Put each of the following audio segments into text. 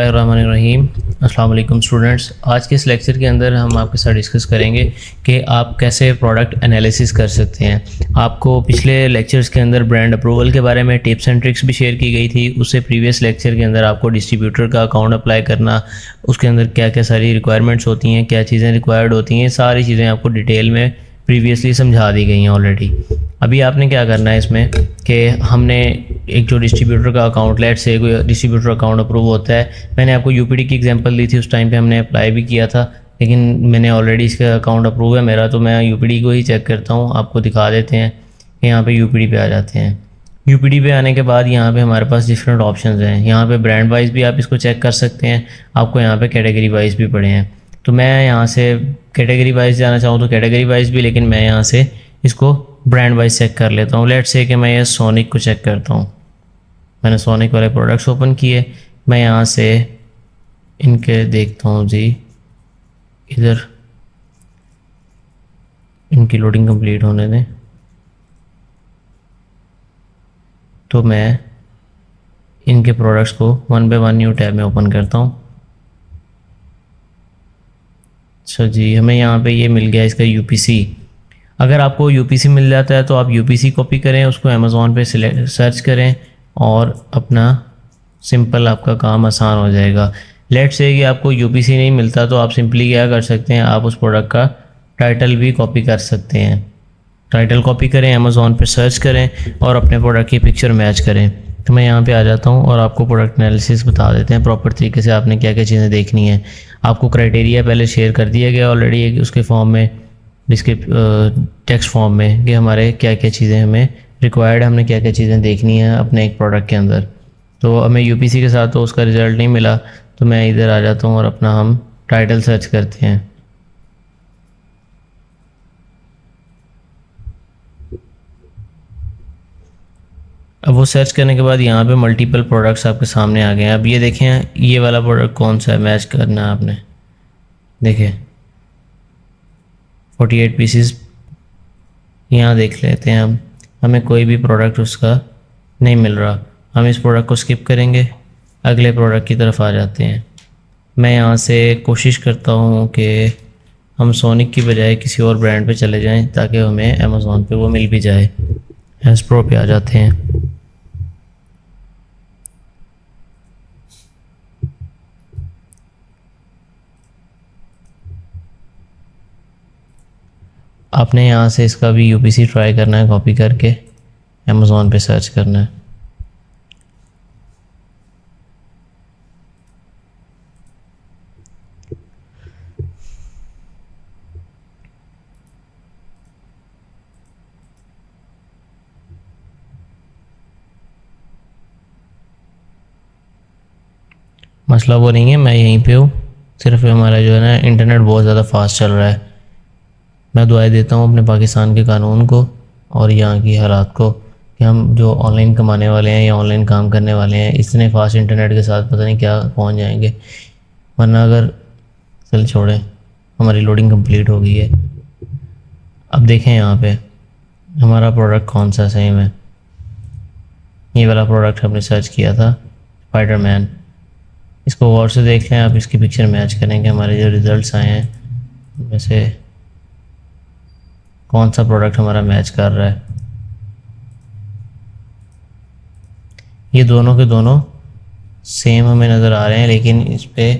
रहीम। अस्सलाम वालेकुम स्टूडेंट्स। आज के इस लेक्चर के अंदर हम आपके साथ डिस्कस करेंगे कि आप कैसे प्रोडक्ट एनालिसिस कर सकते हैं। आपको पिछले लेक्चर्स के अंदर ब्रांड अप्रूवल के बारे में टिप्स एंड ट्रिक्स भी शेयर की गई थी। उससे प्रीवियस लेक्चर के अंदर आपको डिस्ट्रीब्यूटर का अकाउंट अप्लाई करना, उसके अंदर क्या क्या सारी रिक्वायरमेंट्स होती हैं, क्या चीज़ें रिक्वायर्ड होती हैं, सारी चीज़ें आपको डिटेल में प्रीवियसली समझा दी गई हैं ऑलरेडी। अभी आपने क्या करना है इसमें कि हमने एक जो डिस्ट्रीब्यूटर का अकाउंट, लेट से कोई डिस्ट्रीब्यूटर अकाउंट अप्रूव होता है। मैंने आपको यूपीडी की एग्जांपल दी थी, उस टाइम पे हमने अप्लाई भी किया था, लेकिन मैंने ऑलरेडी इसका अकाउंट अप्रूव है मेरा, तो मैं यूपीडी को ही चेक करता हूँ। आपको दिखा देते हैं कि यहाँ पे यूपीडी पे आ जाते हैं। यूपीडी पे आने के बाद यहाँ पे हमारे पास डिफरेंट ऑप्शंस हैं। यहाँ पे ब्रांड वाइज भी आप इसको चेक कर सकते हैं, आपको यहाँ पे कैटेगरी वाइज भी पड़े हैं। तो मैं यहाँ से कैटेगरी वाइज जाना चाहूँ तो कैटेगरी वाइज भी, लेकिन मैं यहाँ से इसको ब्रांड वाइज चेक कर लेता हूँ। लेट्स से कि मैं ये सोनिक को चेक करता हूँ। मैंने सोनिक वाले प्रोडक्ट्स ओपन किए। मैं यहाँ से इनके देखता हूँ जी, इधर इनकी लोडिंग कंप्लीट होने दें। तो मैं इनके प्रोडक्ट्स को one by one new tab में ओपन करता हूँ। अच्छा जी, हमें यहाँ पे ये मिल गया इसका यूपीसी। अगर आपको यूपीसी मिल जाता है तो आप यूपीसी कॉपी करें, उसको अमेज़ॉन पे सर्च करें और अपना सिंपल आपका काम आसान हो जाएगा। लेट्स से कि आपको यूपीसी नहीं मिलता तो आप सिंपली क्या कर सकते हैं, आप उस प्रोडक्ट का टाइटल भी कॉपी कर सकते हैं। टाइटल कॉपी करें, अमेज़ॉन पे सर्च करें और अपने प्रोडक्ट की पिक्चर मैच करें। तो मैं यहाँ पे आ जाता हूँ और आपको प्रोडक्ट एनालिसिस बता देते हैं प्रॉपर तरीके से आपने क्या क्या चीज़ें देखनी है। आपको क्राइटेरिया पहले शेयर कर दिया गया ऑलरेडी उसके फॉर्म में, जिसके टेक्स्ट फॉर्म में, कि हमारे क्या क्या चीज़ें हमें रिक्वायर्ड, हमने क्या क्या चीज़ें देखनी है अपने एक प्रोडक्ट के अंदर। तो हमें यूपीसी के साथ तो उसका रिज़ल्ट नहीं मिला, तो मैं इधर आ जाता हूँ और अपना हम टाइटल सर्च करते हैं। अब वो सर्च करने के बाद यहाँ पे मल्टीपल प्रोडक्ट्स आपके सामने आ गए हैं। अब ये देखें ये वाला प्रोडक्ट कौन सा है, मैच करना है आपने। देखिए 48 पीसीस यहाँ देख लेते हैं। हम हमें कोई भी प्रोडक्ट उसका नहीं मिल रहा, हम इस प्रोडक्ट को स्किप करेंगे, अगले प्रोडक्ट की तरफ आ जाते हैं। मैं यहाँ से कोशिश करता हूँ कि हम सोनिक की बजाय किसी और ब्रांड पे चले जाएं ताकि हमें अमेज़ॉन पे वो मिल भी जाए। एस्प्रो पे आ जाते हैं। आपने यहाँ से इसका भी यूपीसी ट्राई करना है, कॉपी करके अमेज़ॉन पे सर्च करना है। मसला वो नहीं है, मैं यहीं पे हूँ, सिर्फ हमारा जो है ना इंटरनेट बहुत ज़्यादा फास्ट चल रहा है। मैं दुआएं देता हूँ अपने पाकिस्तान के कानून को और यहाँ की हालात को कि हम जो ऑनलाइन कमाने वाले हैं या ऑनलाइन काम करने वाले हैं, इतने फास्ट इंटरनेट के साथ पता नहीं क्या पहुँच जाएंगे। वरना अगर चल छोड़ें, हमारी लोडिंग कंप्लीट हो गई है। अब देखें यहाँ पे हमारा प्रोडक्ट कौन सा सेम है। ये वाला प्रोडक्ट हमने सर्च किया था, स्पाइडरमैन। इसको गौर से देख लें आप, इसकी पिक्चर मैच करेंगे। हमारे जो रिज़ल्ट्स आए हैं उनमें से कौन सा प्रोडक्ट हमारा मैच कर रहा है। ये दोनों के दोनों सेम हमें नज़र आ रहे हैं, लेकिन इस पे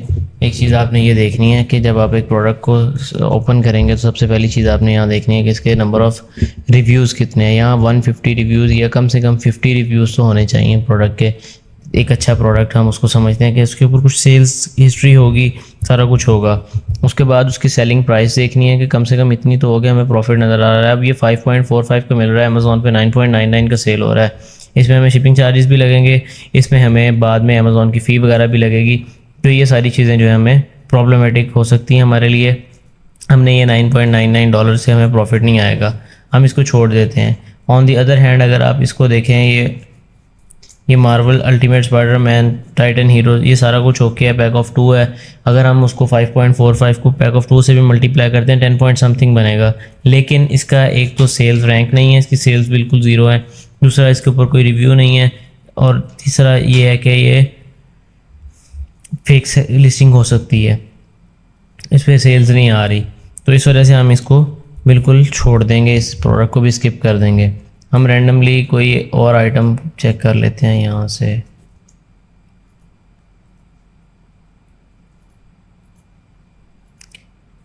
एक चीज़ आपने ये देखनी है कि जब आप एक प्रोडक्ट को ओपन करेंगे तो सबसे पहली चीज़ आपने यहाँ देखनी है कि इसके नंबर ऑफ़ रिव्यूज़ कितने हैं। यहाँ 150 रिव्यूज़ या कम से कम 50 रिव्यूज़ तो होने चाहिए प्रोडक्ट के। एक अच्छा प्रोडक्ट हम उसको समझते हैं कि उसके ऊपर कुछ सेल्स हिस्ट्री होगी, सारा कुछ होगा। उसके बाद उसकी सेलिंग प्राइस देखनी है कि कम से कम इतनी तो हो गया, हमें प्रॉफिट नज़र आ रहा है। अब ये 5.45 का मिल रहा है, अमेज़ॉन पे 9.99 का सेल हो रहा है। इसमें हमें शिपिंग चार्जेस भी लगेंगे, इसमें हमें बाद में अमेज़ॉन की फ़ी वगैरह भी लगेगी। तो ये सारी चीज़ें जो है हमें प्रॉब्लमेटिक हो सकती हैं हमारे लिए। हमने ये $9.99 से हमें प्रॉफिट नहीं आएगा, हम इसको छोड़ देते हैं। ऑन दी अदर हैंड अगर आप इसको देखें, ये Marvel ultimate Spiderman, Titan hero, ये सारा कुछ ओके है, पैक ऑफ 2 है। अगर हम उसको 5.45 को पैक ऑफ 2 से भी मल्टीप्लाई करते हैं 10 पॉइंट समथिंग बनेगा। लेकिन इसका एक तो सेल्स रैंक नहीं है, इसकी सेल्स बिल्कुल ज़ीरो है। दूसरा इसके ऊपर कोई रिव्यू नहीं है। और तीसरा ये है कि ये फेक लिस्टिंग हो सकती है, इस पर सेल्स नहीं आ रही, तो इस वजह से हम इसको बिल्कुल छोड़ देंगे, इस प्रोडक्ट को भी स्किप कर देंगे। हम रैंडमली कोई और आइटम चेक कर लेते हैं यहाँ से।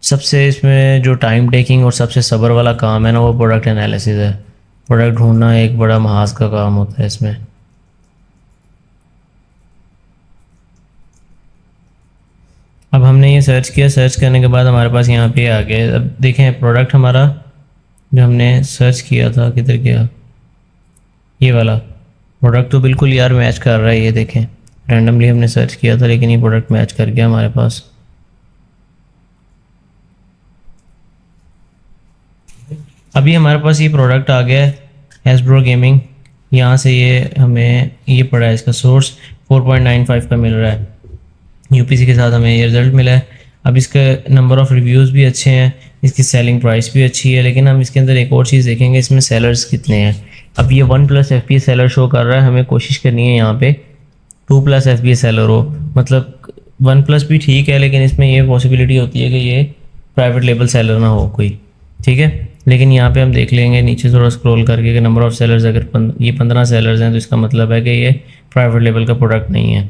सबसे इसमें जो टाइम टेकिंग और सबसे सब्र वाला काम है ना, वो प्रोडक्ट एनालिसिस है। प्रोडक्ट ढूंढना एक बड़ा महाज का काम होता है इसमें। अब हमने ये सर्च किया, सर्च करने के बाद हमारे पास यहाँ पे आ गया। अब देखें प्रोडक्ट हमारा जो हमने सर्च किया था किधर गया, ये वाला प्रोडक्ट तो बिल्कुल यार मैच कर रहा है। ये देखें रैंडमली हमने सर्च किया था लेकिन ये प्रोडक्ट मैच कर गया हमारे पास। अभी हमारे पास ये प्रोडक्ट आ गया है हैसब्रो गेमिंग। यहाँ से ये हमें ये पड़ा है, इसका सोर्स 4.95 का मिल रहा है, यूपीसी के साथ हमें ये रिज़ल्ट मिला है। अब इसका नंबर ऑफ़ रिव्यूज़ भी अच्छे हैं, इसकी सेलिंग प्राइस भी अच्छी है। लेकिन हम इसके अंदर एक और चीज़ देखेंगे, इसमें सेलर्स कितने हैं। अब ये 1+ FPS सेलर शो कर रहा है, हमें कोशिश करनी है यहाँ पे 2+ FPS सेलर हो। मतलब 1+ भी ठीक है, लेकिन इसमें ये पॉसिबिलिटी होती है कि ये प्राइवेट लेबल सेलर ना हो कोई, ठीक है। लेकिन यहाँ पे हम देख लेंगे नीचे थोड़ा स्क्रॉल करके कि नंबर ऑफ़ सेलर्स अगर ये 15 सेलर्स हैं तो इसका मतलब है कि ये प्राइवेट लेबल का प्रोडक्ट नहीं है।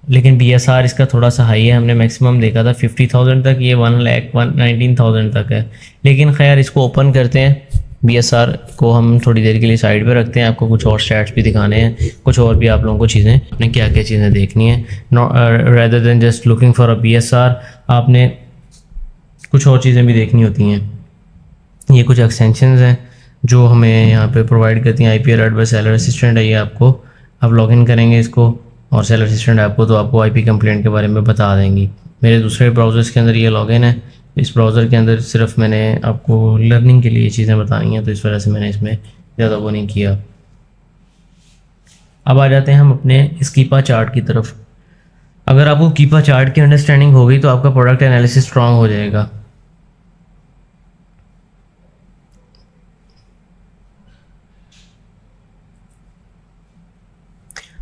लेकिन BSR इसका थोड़ा सा हाई है, हमने मैक्सिमम देखा था 50,000 तक, ये 1,19,000 तक है। लेकिन खैर इसको ओपन करते हैं, BSR को हम थोड़ी देर के लिए साइड पे रखते हैं। आपको कुछ और स्टैट्स भी दिखाने हैं, कुछ और भी आप लोगों को चीज़ें, आपने क्या क्या चीज़ें देखनी है rather than just looking for a BSR, आपने कुछ और चीज़ें भी देखनी होती हैं। ये कुछ एक्सटेंशंस हैं जो हमें यहाँ पे प्रोवाइड करती हैं। IP alert by seller assistant है ये, आपको आप लॉगिन करेंगे इसको और सेलर असिस्टेंट आपको तो आपको IP कंप्लेंट के बारे में बता देंगी। मेरे दूसरे ब्राउज़र्स के अंदर ये लॉगिन है, इस ब्राउज़र के अंदर सिर्फ मैंने आपको लर्निंग के लिए चीज़ें बतानी हैं, तो इस वजह से मैंने इसमें ज़्यादा वो नहीं किया। अब आ जाते हैं हम अपने स्कीपा चार्ट की तरफ। अगर आपको कीपा चार्ट की अंडरस्टैंडिंग हो गई तो आपका प्रोडक्ट एनालिसिस स्ट्रांग हो जाएगा।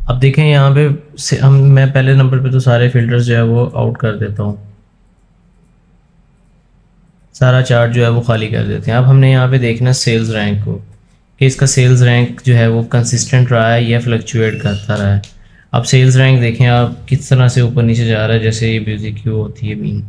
अब देखें यहाँ पे मैं पहले नंबर पे तो सारे फिल्टर्स जो है वो आउट कर देता हूँ, सारा चार्ट जो है वो खाली कर देते हैं। अब हमने यहाँ पे देखना सेल्स रैंक को कि इसका सेल्स रैंक जो है वो कंसिस्टेंट रहा है या फ्लक्चुएट करता रहा है। अब सेल्स रैंक देखें आप किस तरह से ऊपर नीचे जा रहा है, जैसे ये BZQ होती है बीन,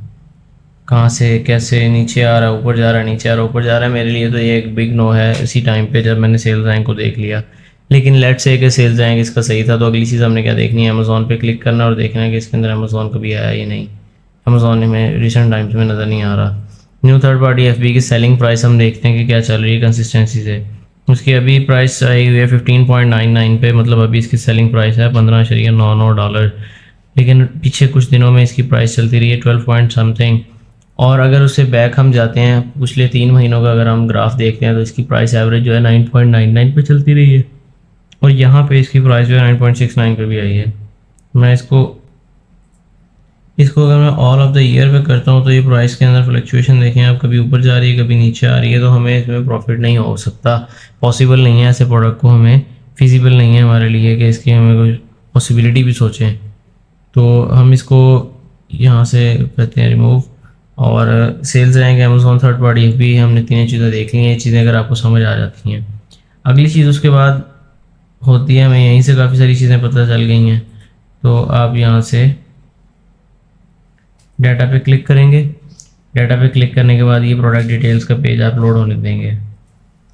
कहाँ से कैसे नीचे आ रहा है, ऊपर जा रहा है, नीचे आ रहा है, ऊपर जा रहा है। मेरे लिए तो ये एक बिग नो है इसी टाइम पे जब मैंने सेल्स रैंक को देख लिया। लेकिन लेट्स से कि सेल्स रैंक इसका सही था, तो अगली चीज़ हमने क्या देखनी है, अमेज़ॉन पे क्लिक करना और देखना है कि इसके अंदर अमेज़ॉन कभी आया या नहीं। अमेज़ॉन में रिसेंट टाइम्स में नज़र नहीं आ रहा। न्यू थर्ड पार्टी FB की सेलिंग प्राइस हम देखते हैं कि क्या चल रही है कंसिस्टेंसी से। उसकी अभी प्राइस आई हुई है 15.99 पे, मतलब अभी इसकी सेलिंग प्राइस है $15.99। लेकिन पीछे कुछ दिनों में इसकी प्राइस चलती रही है 12 पॉइंट समथिंग। और अगर उससे बैक हम जाते हैं पिछले 3 महीनों का अगर हम ग्राफ देखते हैं तो इसकी प्राइस एवरेज जो है 9.99 पे चलती रही है, और यहाँ पे इसकी प्राइस जो है 9.69 पे भी आई है। मैं इसको अगर मैं ऑल ऑफ द ईयर पे करता हूँ तो ये प्राइस के अंदर फ्लक्चुएशन देखें आप, कभी ऊपर जा रही है कभी नीचे आ रही है, तो हमें इसमें प्रॉफिट नहीं हो सकता, पॉसिबल नहीं है ऐसे प्रोडक्ट को, हमें फिजिबल नहीं है हमारे लिए कि इसकी हमें कोई पॉसिबिलिटी भी सोचें। तो हम इसको यहाँ से करते हैं रिमूव। और sales rank, Amazon third party FB, हमने तीनों चीज़ें देख ली हैं। ये चीज़ें अगर आपको समझ आ जाती हैं, अगली चीज़ उसके बाद होती है, हमें यहीं से काफ़ी सारी चीज़ें पता चल गई हैं। तो आप यहाँ से डाटा पे क्लिक करेंगे, डाटा पे क्लिक करने के बाद ये प्रोडक्ट डिटेल्स का पेज आप लोड होने देंगे।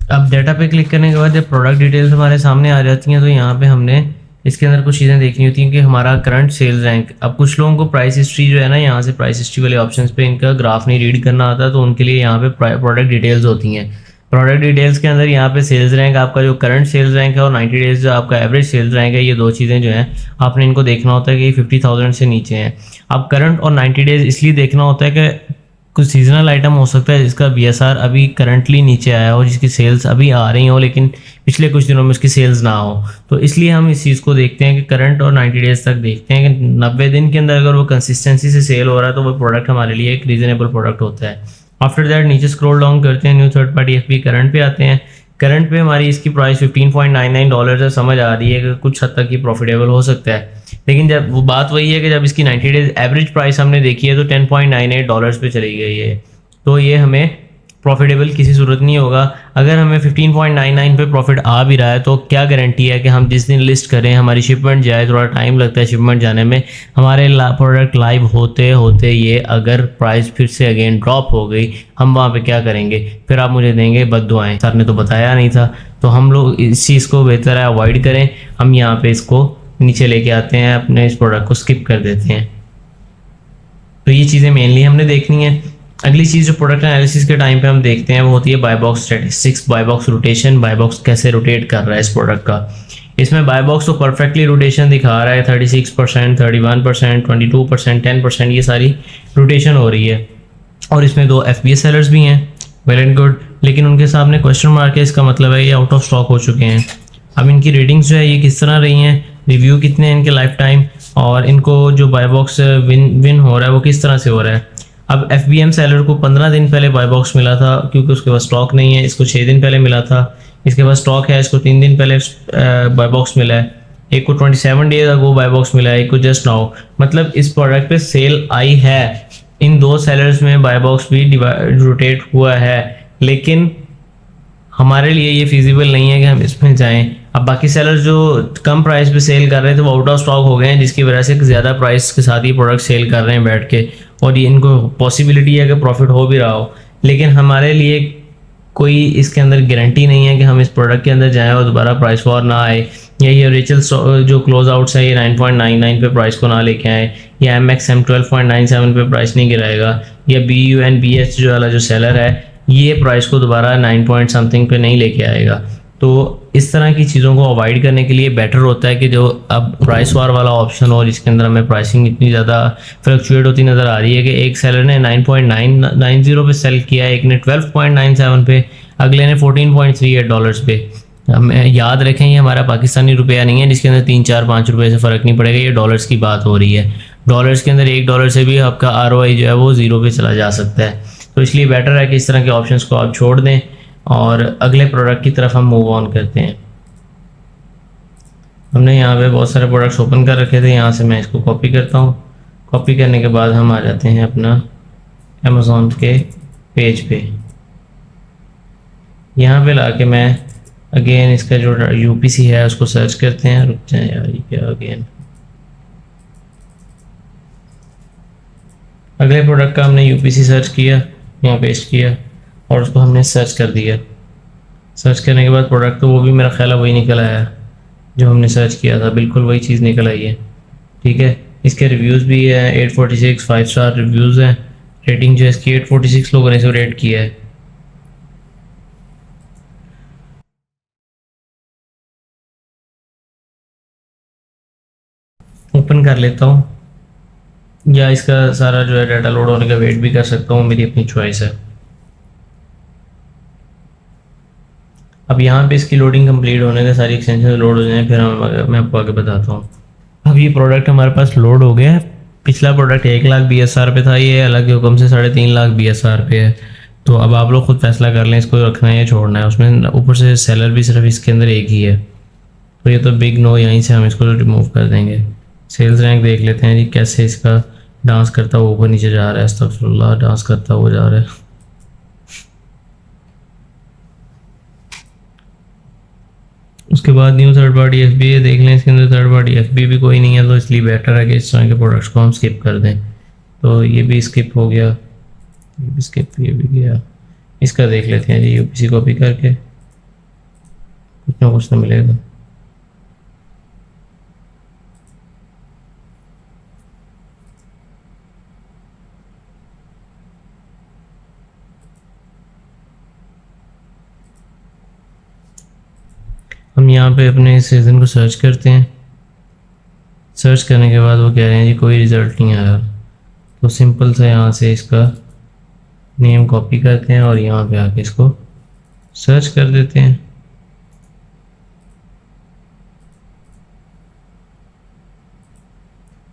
अब डाटा पे क्लिक करने के बाद जब प्रोडक्ट डिटेल्स हमारे सामने आ जाती हैं तो यहाँ पे हमने इसके अंदर कुछ चीज़ें देखनी होती हैं कि हमारा करंट सेल्स रैंक। अब कुछ लोगों को प्राइस हिस्ट्री जो है ना, यहाँ से प्राइस हिस्ट्री वाले ऑप्शंस पे इनका ग्राफ नहीं रीड करना आता, तो उनके लिए यहाँ पे प्रोडक्ट डिटेल्स होती हैं। प्रोडक्ट डिटेल्स के अंदर यहाँ पे सेल्स रैंक, आपका जो करंट सेल्स रैंक है और 90 डेज जो आपका एवरेज सेल्स रैंक है, ये दो चीज़ें जो हैं आपने इनको देखना होता है कि 50,000 से नीचे हैं। अब करंट और 90 डेज इसलिए देखना होता है कि कुछ सीजनल आइटम हो सकता है जिसका BSR अभी करंटली नीचे आया हो, जिसकी सेल्स अभी आ रही हो लेकिन पिछले कुछ दिनों में उसकी सेल्स ना हो, तो इसलिए हम इस चीज़ को देखते हैं कि करंट और 90 डेज तक देखते हैं कि 90 दिन के अंदर अगर वो कंसिस्टेंसी से सेल हो रहा है तो वो प्रोडक्ट हमारे लिए एक रीजनेबल प्रोडक्ट होता है। आफ्टर दैट नीचे स्क्रॉल डाउन करते हैं, new third party FB current पे आते हैं। करंट पे हमारी इसकी प्राइस $15.99 है। समझ आ रही है कि कुछ हद तक ये प्रॉफिटेबल हो सकता है, लेकिन जब वो बात वही है कि जब इसकी 90 डेज एवरेज प्राइस हमने देखी है तो $10.98 पे चली गई है। तो ये हमें प्रॉफिटेबल किसी सूरत नहीं होगा। अगर हमें 15.99 पे प्रॉफिट आ भी रहा है तो क्या गारंटी है कि हम जिस दिन लिस्ट करें हमारी शिपमेंट जाए, थोड़ा टाइम लगता है शिपमेंट जाने में, हमारे प्रोडक्ट लाइव होते होते ये अगर प्राइस फिर से अगेन ड्रॉप हो गई, हम वहाँ पे क्या करेंगे? फिर आप मुझे देंगे बद्दुआएं, सर ने तो बताया नहीं था। तो हम लोग इस चीज़ को बेहतर है अवॉइड करें। हम यहाँ पे इसको नीचे लेके आते हैं, अपने इस प्रोडक्ट को स्किप कर देते हैं। तो ये चीज़ें मेनली हमने देखनी है। अगली चीज़ जो प्रोडक्ट एनालिसिस के टाइम पे हम देखते हैं वो होती है buy box statistics, buy box rotation, buy box कैसे रोटेट कर रहा है इस प्रोडक्ट का। इसमें बाय बॉक्स तो परफेक्टली रोटेशन दिखा रहा है, 36%, 31%, 22%, 10%, ये सारी रोटेशन हो रही है। और इसमें 2 FBA सेलर्स भी हैं, वेल एंड गुड, लेकिन उनके सामने क्वेश्चन मार्क है। इसका मतलब है ये आउट ऑफ स्टॉक हो चुके हैं। अब इनकी रेटिंग्स जो है ये किस तरह रही हैं, रिव्यू कितने हैं इनके लाइफ टाइम, और इनको जो बाय बॉक्स विन हो रहा है वो किस तरह से हो रहा है। अब FBM सेलर को 15 दिन पहले बाय बॉक्स मिला था क्योंकि उसके पास स्टॉक नहीं है, इसको 6 दिन पहले मिला था। इसके पास स्टॉक है, इसको 3 दिन पहले बाय बॉक्स मिला है। एक को 27 डेज अगो बाय बॉक्स मिला है, एक को जस्ट नाउ। मतलब इस प्रोडक्ट पे सेल आई है, इन 2 सेलर्स में बाय बॉक्स भी रोटेट हुआ है, लेकिन हमारे लिए ये फिजिबल नहीं है कि हम इसमें जाएं। अब बाकी सेलर जो कम प्राइस पे सेल कर रहे थे वो आउट ऑफ स्टॉक हो गए हैं, जिसकी वजह से ज़्यादा प्राइस के साथ ही प्रोडक्ट सेल कर रहे हैं बैठ के, और ये इनको पॉसिबिलिटी है कि प्रॉफिट हो भी रहा हो। लेकिन हमारे लिए कोई इसके अंदर गारंटी नहीं है कि हम इस प्रोडक्ट के अंदर जाएं और दोबारा प्राइस वॉर ना आए, या ये रेचल जो क्लोज आउट्स है ये 9.99 पे प्राइस को ना लेके आए, या MXM 12.97 पे प्राइस नहीं गिराएगा, या BUNBH जो वाला जो सेलर है ये प्राइस को दोबारा 9 पॉइंट समथिंग पे नहीं लेके आएगा। तो इस तरह की चीज़ों को अवॉइड करने के लिए बेटर होता है कि जो अब प्राइस वार वाला ऑप्शन हो जिसके अंदर हमें प्राइसिंग इतनी ज़्यादा फ्लक्चुएट होती नज़र आ रही है कि एक सेलर ने 9.990 पे सेल किया, एक ने 12.97 पे, अगले ने $14.38 पे। हमें याद रखें ये हमारा पाकिस्तानी रुपया नहीं है जिसके अंदर 3, 4, 5 रुपये से फ़र्क नहीं पड़ेगा, ये डॉलर्स की बात हो रही है। डॉलर्स के अंदर $1 से भी आपका ROI जो है वो 0 पे चला जा सकता है। तो इसलिए बेटर है कि इस तरह के ऑप्शंस को आप छोड़ दें और अगले प्रोडक्ट की तरफ हम मूव ऑन करते हैं। हमने यहाँ पे बहुत सारे प्रोडक्ट्स ओपन कर रखे थे, यहाँ से मैं इसको कॉपी करता हूँ। कॉपी करने के बाद हम आ जाते हैं अपना अमेज़ॉन के पेज पे। यहाँ पे लाके मैं अगेन इसका जो UPC है उसको सर्च करते हैं। रुक जाए यार, ये क्या अगेन, अगले प्रोडक्ट का हमने UPC सर्च किया, यहाँ पेस्ट किया और उसको हमने सर्च कर दिया। सर्च करने के बाद प्रोडक्ट तो वो भी मेरा ख्याल है वही निकल आया जो हमने सर्च किया था, बिल्कुल वही चीज़ निकल आई है। ठीक है, इसके रिव्यूज़ भी है 846 5 स्टार रिव्यूज़ हैं। रेटिंग जो है इसकी 846 लोगों ने इसे रेट किया है। ओपन कर लेता हूँ, या इसका सारा जो है डाटा लोड होने का वेट भी कर सकता हूँ, मेरी अपनी चॉइस है। अब यहाँ पे इसकी लोडिंग कंप्लीट होने के सारी एक्सटेंशन लोड हो जाए, फिर मैं आपको आगे बताता हूँ। अब ये प्रोडक्ट हमारे पास लोड हो गया है। पिछला प्रोडक्ट 1 लाख BSR पे था, ये अलग के हुक्म से 3.5 लाख BSR पे है। तो अब आप लोग खुद फैसला कर लें इसको रखना है या छोड़ना है। उसमें ऊपर से सेलर भी सिर्फ इसके अंदर एक ही है, तो ये तो बिग नो, यहीं से हम इसको रिमूव कर देंगे। सेल्स रैंक देख लेते हैं जी कैसे इसका डांस करता हुआ ऊपर नीचे जा रहा है। अस्तगफुरुल्लाह, डांस करता हुआ जा रहा है। उसके बाद न्यू थर्ड पार्टी FBA देख लें, इसके अंदर थर्ड पार्टी FBA भी कोई नहीं है, तो इसलिए बेटर है कि इस तरह के प्रोडक्ट्स को हम स्किप कर दें। तो ये भी स्किप हो गया, ये भी स्किप, ये भी गया। इसका देख लेते हैं जी UPC कॉपी करके, कुछ ना कुछ तो मिलेगा। हम यहाँ पे अपने सीज़न को सर्च करते हैं। सर्च करने के बाद वो कह रहे हैं जी कोई रिज़ल्ट नहीं आया, तो सिंपल सा यहाँ से इसका नेम कॉपी करते हैं और यहाँ पे आके इसको सर्च कर देते हैं।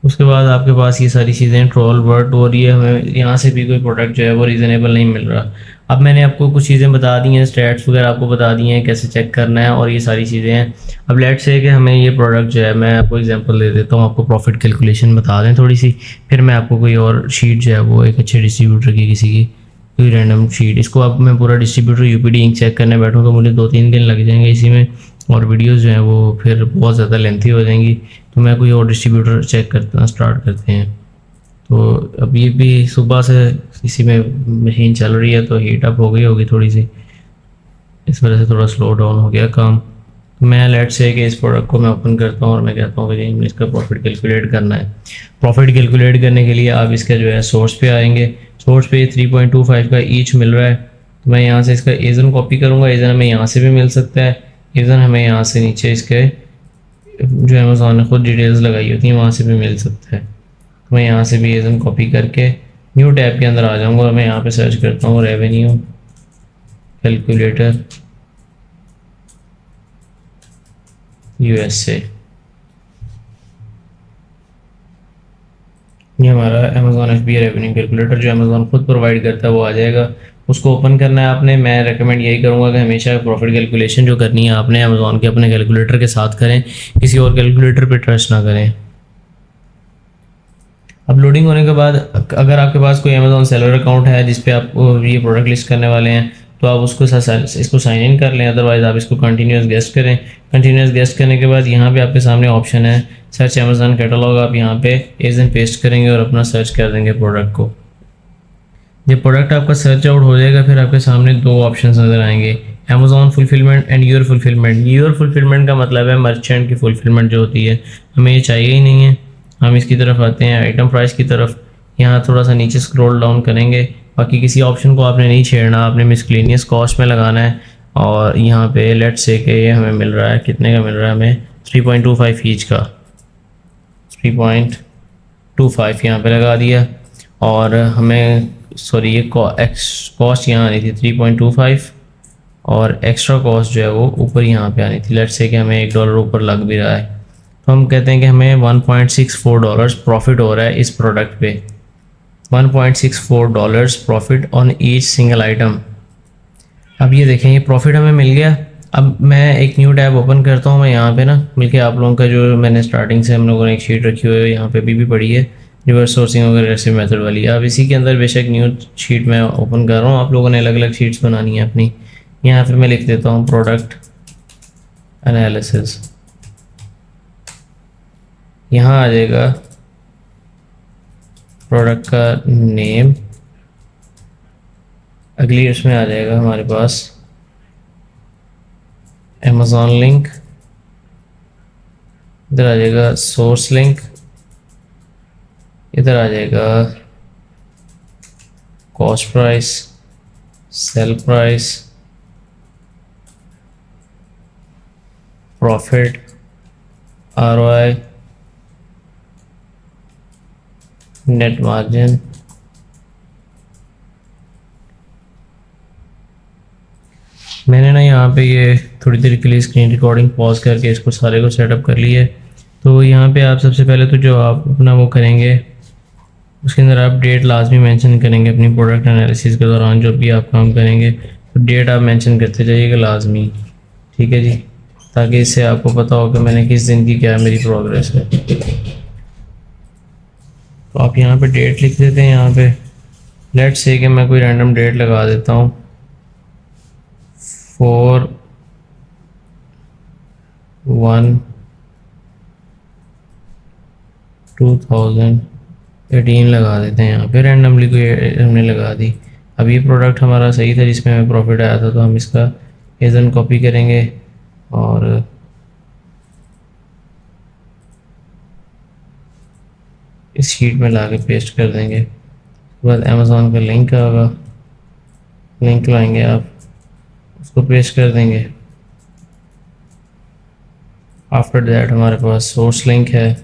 उसके बाद आपके पास ये सारी चीज़ें ट्रोल वर्ड हो रही है, हमें यहाँ से भी कोई प्रोडक्ट जो है वो रीज़नेबल नहीं मिल रहा। अब मैंने आपको कुछ चीज़ें बता दी हैं, स्टैट्स वगैरह आपको बता दी हैं कैसे चेक करना है और ये सारी चीज़ें हैं। अब लेट्स से कि हमें ये प्रोडक्ट जो है, मैं आपको एग्जांपल दे देता हूँ, आपको प्रॉफिट कैलकुलेशन बता दें थोड़ी सी, फिर मैं आपको कोई और शीट जो है वो एक अच्छे डिस्ट्रीब्यूटर की किसी की कोई रैंडम शीट, इसको अब मैं पूरा डिस्ट्रीब्यूटर यूपीडी इंक चेक करने बैठूँगा मुझे 2-3 दिन लग जाएंगे इसी में, और वीडियोज़ जो हैं वो फिर बहुत ज़्यादा लेंथी हो जाएंगी। तो मैं कोई और डिस्ट्रीब्यूटर चेक करता स्टार्ट करते हैं। तो अब ये भी सुबह से इसी में मशीन चल रही है तो हीट अप हो गई होगी थोड़ी सी, इस वजह से थोड़ा स्लो डाउन हो गया काम। तो मैं लेट्स से कि इस प्रोडक्ट को मैं ओपन करता हूँ और मैं कहता हूँ कि जी इसका प्रॉफिट कैलकुलेट करना है। प्रॉफिट कैलकुलेट करने के लिए आप इसका जो है सोर्स पे आएंगे। सोर्स पे 3.25 का ईच मिल रहा है, तो मैं यहाँ से इसका एजन कॉपी करूँगा। एजन हमें यहाँ से भी मिल सकता है, एजन हमें यहाँ से नीचे इसके जो अमेज़ॉन ने खुद डिटेल्स लगाई होती हैं वहाँ से भी मिल सकता है। तो मैं यहाँ से भी एजन कॉपी करके न्यू टैब के अंदर आ जाऊँगा और मैं यहाँ पे सर्च करता हूँ रेवेन्यू कैलकुलेटर USA। ये हमारा अमेज़ॉन FBA रेवेन्यू कैलकुलेटर जो अमेज़ॉन खुद प्रोवाइड करता है वो आ जाएगा। उसको ओपन करना है आपने। मैं रेकमेंड यही करूँगा कि हमेशा प्रॉफिट कैलकुलेशन जो करनी है आपने अमेज़ॉन के अपने कैलकुलेटर के साथ करें, किसी और कैलकुलेटर पे ट्रस्ट ना करें। अपलोडिंग होने के बाद अगर आपके पास कोई अमेज़ॉन सेलर अकाउंट है जिस पे आप ये प्रोडक्ट लिस्ट करने वाले हैं तो आप उसको इसको साइन इन कर लें, अदरवाइज़ आप इसको कंटिन्यूस गेस्ट करें। कंटिन्यूस गेस्ट करने के बाद यहाँ पे आपके सामने ऑप्शन है सर्च अमेज़ॉन कैटलॉग। आप यहाँ पे एजेंट पेस्ट करेंगे और अपना सर्च कर देंगे प्रोडक्ट को। जब प्रोडक्ट आपका सर्च आउट हो जाएगा फिर आपके सामने दो ऑप्शन नज़र आएंगे, Amazon fulfilment and your fulfilment. Your fulfilment का मतलब है मर्चेंट की फुलफिलमेंट जो होती है, हमें ये चाहिए ही नहीं है। हम इसकी तरफ आते हैं आइटम प्राइस की तरफ। यहाँ थोड़ा सा नीचे स्क्रॉल डाउन करेंगे, बाकी किसी ऑप्शन को आपने नहीं छेड़ना, आपने मिसक्लेनियस कॉस्ट में लगाना है। और यहाँ पे लेट्स से कि ये हमें मिल रहा है, कितने का मिल रहा है हमें, 3.25 ईच का, 3.25 यहाँ पे लगा दिया। और हमें सॉरी ये कॉस्ट यहाँ आनी थी 3.25 और एक्स्ट्रा कॉस्ट जो है वो ऊपर यहाँ पे आनी थी। लेट्स से कि हमें $1 ऊपर लग भी रहा है, तो हम कहते हैं कि हमें $1.64 प्रॉफिट हो रहा है इस प्रोडक्ट पे। $1.64 profit on each single item. अब ये देखें ये प्रॉफिट हमें मिल गया। अब मैं एक न्यू टैब ओपन करता हूँ। मैं यहाँ पे ना मिलके आप लोगों का जो मैंने स्टार्टिंग से हम लोगों ने एक शीट रखी हुई है यहाँ पे भी पड़ी है, रिवर्स सोर्सिंग और रेसिव मेथड वाली। अब इसी के अंदर बेशक न्यू शीट मैं ओपन कर रहा हूँ, आप लोगों ने अलग अलग शीट्स बनानी है अपनी। यहाँ पे मैं लिख देता हूँ प्रोडक्ट एनालिसिस। यहाँ आ जाएगा प्रोडक्ट का नेम, अगली उसमें आ जाएगा हमारे पास अमेज़ॉन लिंक, इधर आ जाएगा सोर्स लिंक, इधर आ जाएगा cost price, sale price, profit, ROI, net margin. मैंने ना यहाँ पे ये थोड़ी देर के लिए स्क्रीन रिकॉर्डिंग पॉज करके इसको सारे को सेटअप कर लिया है। तो यहाँ पे आप सबसे पहले तो जो आप अपना वो करेंगे उसके अंदर आप डेट लाजमी मेंशन करेंगे अपनी प्रोडक्ट एनालिसिस के दौरान जो भी आप काम करेंगे, तो डेट आप मेंशन करते जाइएगा लाजमी, ठीक है जी, ताकि इससे आपको पता हो कि मैंने किस दिन की क्या मेरी प्रोग्रेस है। तो आप यहाँ पे डेट लिख देते हैं। यहाँ पे लेट्स से कि मैं कोई रैंडम डेट लगा देता हूँ 4/1/2018 लगा देते हैं। यहाँ पे रैंडमली कोई हमने लगा दी। अब ये प्रोडक्ट हमारा सही था जिसमें हमें प्रॉफिट आया था, तो हम इसका एजन कॉपी करेंगे और इस शीट में ला के पेस्ट कर देंगे। उसके बाद अमेज़ॉन का लिंक होगा, लिंक लाएंगे आप, उसको पेस्ट कर देंगे। आफ्टर दैट हमारे पास सोर्स लिंक है,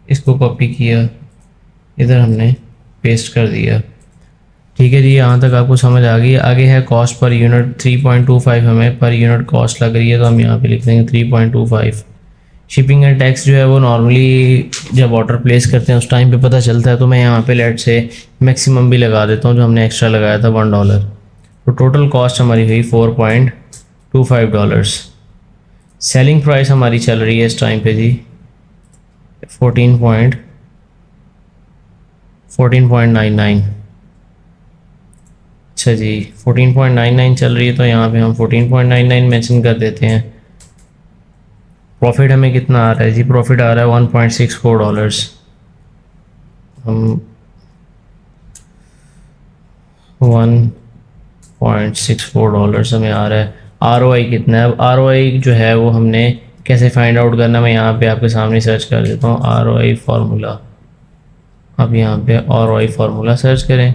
इसको कॉपी किया, इधर हमने पेस्ट कर दिया। ठीक है जी, यहाँ तक आपको समझ आ गई। आगे है कॉस्ट पर यूनिट 3.25, हमें पर यूनिट कॉस्ट लग रही है तो हम यहाँ पे लिख देंगे 3.25। शिपिंग एंड टैक्स जो है वो नॉर्मली जब ऑर्डर प्लेस करते हैं उस टाइम पे पता चलता है, तो मैं यहाँ पे लेट से मैक्सिमम भी लगा देता हूँ जो हमने एक्स्ट्रा लगाया था $1। तो टोटल कॉस्ट हमारी हुई $4.25। सेलिंग प्राइस हमारी चल रही है इस टाइम पे जी 14.99। अच्छा जी 14.99 चल रही है, तो यहाँ पे हम 14.99 मेंशन कर देते हैं। प्रॉफिट हमें कितना आ रहा है जी? प्रॉफिट आ रहा है $1.64। हम $1.64 हमें आ रहा है। ROI कितना है? अब ROI जो है वो हमने कैसे फाइंड आउट करना, मैं यहाँ पे आपके सामने सर्च कर देता हूँ ROI फार्मूला। अब यहाँ पे ROI फार्मूला सर्च करें।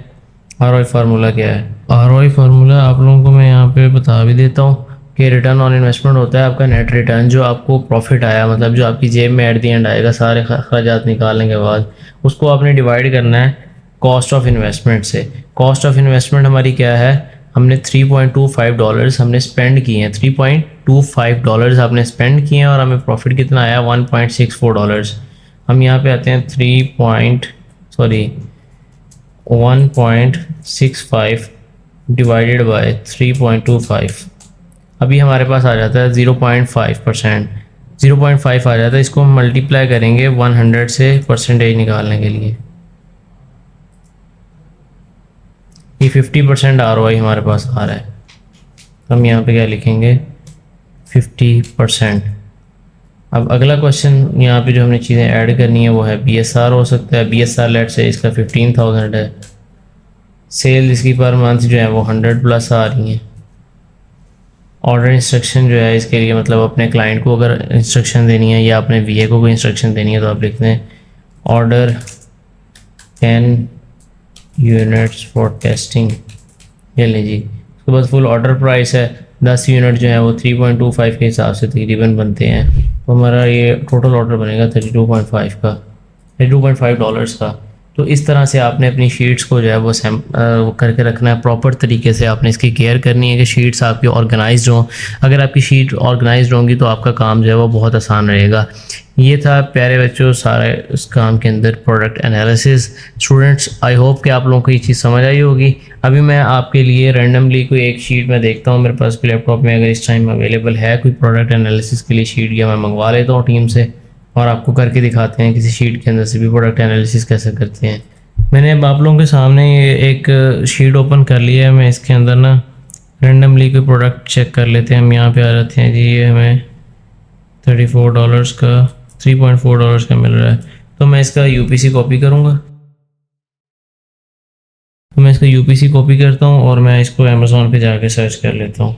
ROI फार्मूला क्या है? ROI फार्मूला आप लोगों को मैं यहाँ पे बता भी देता हूँ कि रिटर्न ऑन इन्वेस्टमेंट होता है आपका नेट रिटर्न, जो आपको प्रॉफिट आया, मतलब जो आपकी जेब में एट दी एंड आएगा सारे खर्चात निकालने के बाद, उसको आपने डिवाइड करना है कॉस्ट ऑफ इन्वेस्टमेंट से। कॉस्ट ऑफ इन्वेस्टमेंट हमारी क्या है? हमने $3.25 हमने स्पेंड किए हैं, $3.25 आपने स्पेंड किए हैं और हमें प्रॉफिट कितना आया? $1.64। हम यहाँ पे आते हैं 1.65 डिवाइडेड बाय 3.25। अभी हमारे पास आ जाता है 0.5%। 0.5 आ जाता है। इसको हम मल्टीप्लाई करेंगे 100 से परसेंटेज निकालने के लिए। ये 50% ROI हमारे पास आ रहा है। हम यहाँ पे क्या लिखेंगे? 50%। अब अगला क्वेश्चन यहाँ पे जो हमने चीज़ें ऐड करनी है वो है BSR हो सकता है। BSR लेट से इसका 15,000 है। सेल इसकी पर मंथ जो है वो 100+ आ रही है। ऑर्डर इंस्ट्रक्शन जो है इसके लिए, मतलब अपने क्लाइंट को अगर इंस्ट्रक्शन देनी है या अपने VA को कोई इंस्ट्रक्शन देनी है तो आप लिखते हैं ऑर्डर 10 यूनिट्स फॉर टेस्टिंग। ये लें जी। उसके बाद फुल ऑर्डर प्राइस है 10 यूनिट जो है वो 3.25 के हिसाब से तकरीबन बनते हैं। तो हमारा ये टोटल ऑर्डर बनेगा $32.5 का। तो इस तरह से आपने अपनी शीट्स को जो है वो करके रखना है। प्रॉपर तरीके से आपने इसकी केयर करनी है कि शीट्स आपकी ऑर्गेनाइज्ड हों। अगर आपकी शीट ऑर्गेनाइज्ड होंगी तो आपका काम जो है वो बहुत आसान रहेगा। ये था प्यारे बच्चों सारे इस काम के अंदर product analysis. Students I hope कि आप लोगों को ये चीज़ समझ आई होगी। अभी मैं आपके लिए रैंडमली कोई एक शीट में देखता हूँ मेरे पास लैपटॉप में अगर इस टाइम अवेलेबल है कोई प्रोडक्ट एनालिसिस के लिए शीट, या मैं मंगवा लेता हूँ टीम से और आपको करके दिखाते हैं किसी शीट के अंदर से भी प्रोडक्ट एनालिसिस कैसे करते हैं। मैंने अब आप लोगों के सामने ये एक शीट ओपन कर लिया है। मैं इसके अंदर ना रैंडमली कोई प्रोडक्ट चेक कर लेते हैं। हम यहाँ पे आ जाते हैं जी। ये हमें $34 का 3.4 का मिल रहा है। तो मैं इसका UPC कॉपी करूँगा। तो मैं इसका UPC कॉपी करता हूँ और मैं इसको अमेज़ॉन पे जाके सर्च कर लेता हूँ।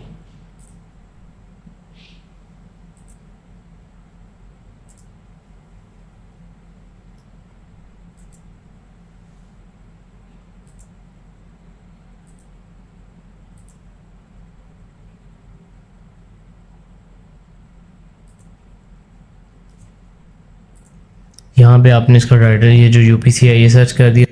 यहाँ पे आपने इसका टाइटल ये जो UPC है ये सर्च कर दिया।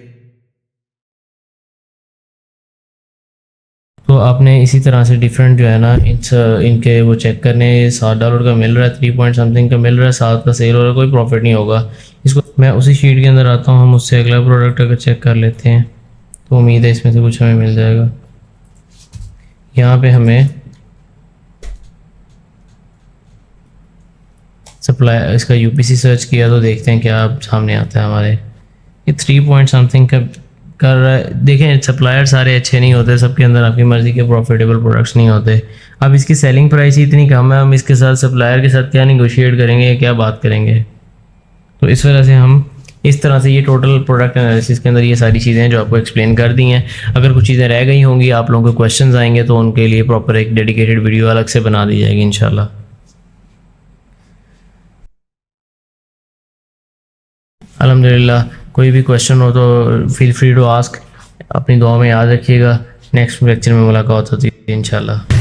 तो आपने इसी तरह से डिफरेंट जो है ना इनके वो चेक करने। $7 का मिल रहा है, 3 पॉइंट समथिंग का मिल रहा है, 7 का सेल हो रहा है, कोई प्रॉफिट नहीं होगा। इसको मैं उसी शीट के अंदर आता हूँ। हम उससे अगला प्रोडक्ट अगर चेक कर लेते हैं तो उम्मीद है इसमें से कुछ हमें मिल जाएगा। यहाँ पे हमें सप्लाई इसका UPC सर्च किया तो देखते हैं क्या सामने आता है हमारे। ये 3 पॉइंट समथिंग का कर रहा है। देखें सप्लायर सारे अच्छे नहीं होते, सबके अंदर आपकी मर्ज़ी के प्रॉफिटेबल प्रोडक्ट्स नहीं होते। अब इसकी सेलिंग प्राइस ही इतनी कम है, हम इसके साथ सप्लायर के साथ क्या निगोशिएट करेंगे, क्या बात करेंगे। तो इस वजह से हम इस तरह से ये टोटल प्रोडक्ट एनालिसिस के अंदर ये सारी चीज़ें जो आपको एक्सप्लेन कर दी हैं। अगर कुछ चीज़ें रह गई होंगी, आप लोगों को क्वेश्चंस आएंगे तो उनके लिए प्रॉपर एक डेडिकेटेड वीडियो अलग से बना दी जाएगी इंशाल्लाह। अल्हम्दुलिल्लाह कोई भी क्वेश्चन हो तो फील फ्री टू आस्क। अपनी दुआ में याद रखिएगा। नेक्स्ट लेक्चर में मुलाकात होती है इंशाल्लाह।